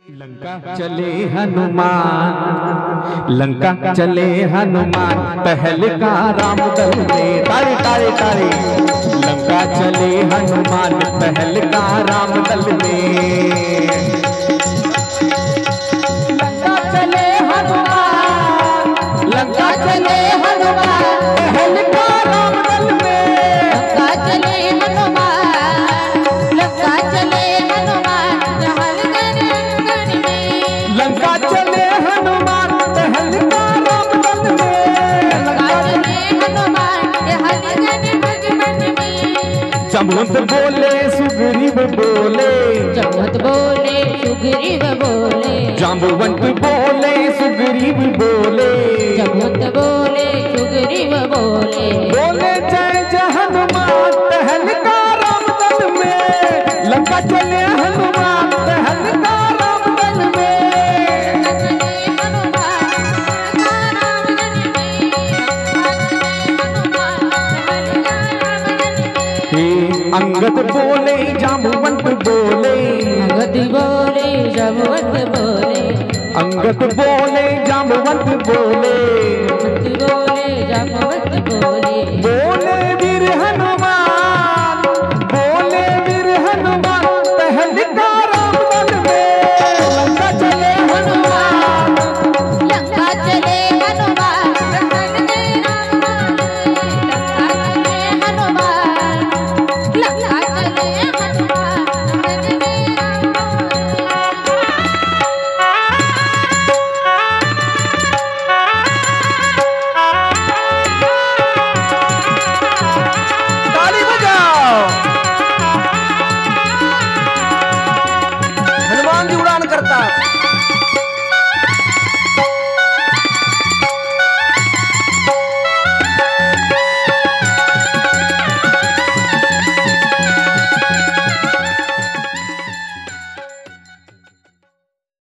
लंका चले हनुमान, लंका चले हनुमान, पहलका राम दल में तारे तारे तारे। लंका चले हनुमान, पहलका राम दल में। लंका चले हनुमान, लंका चले हनुमान, पहलका राम दल में। लंका चले हनुमान, लंका चले हनुमान, लंका चले हनुमान, पहलका राम दल में। लंका चले हनुमान, हनुमान में। जमवंत बोले सुग्रीव बोले, जमवंत बोले सुग्रीव बोले, जाम्बवंत बोले सुग्रीव बोले, जमवंत बोले सुग्रीव बोले। बोले जय जय हनुमान, पहलका राम दल में। लंका चले हनुमान, पहलका राम दल में। अंगद बोले जाम्बवंत बोले, अंगद बोले जाम्बवंत बोले, अंगद बोले जाम्बवंत बोले, बोले जाम्बवंत बोले। बोले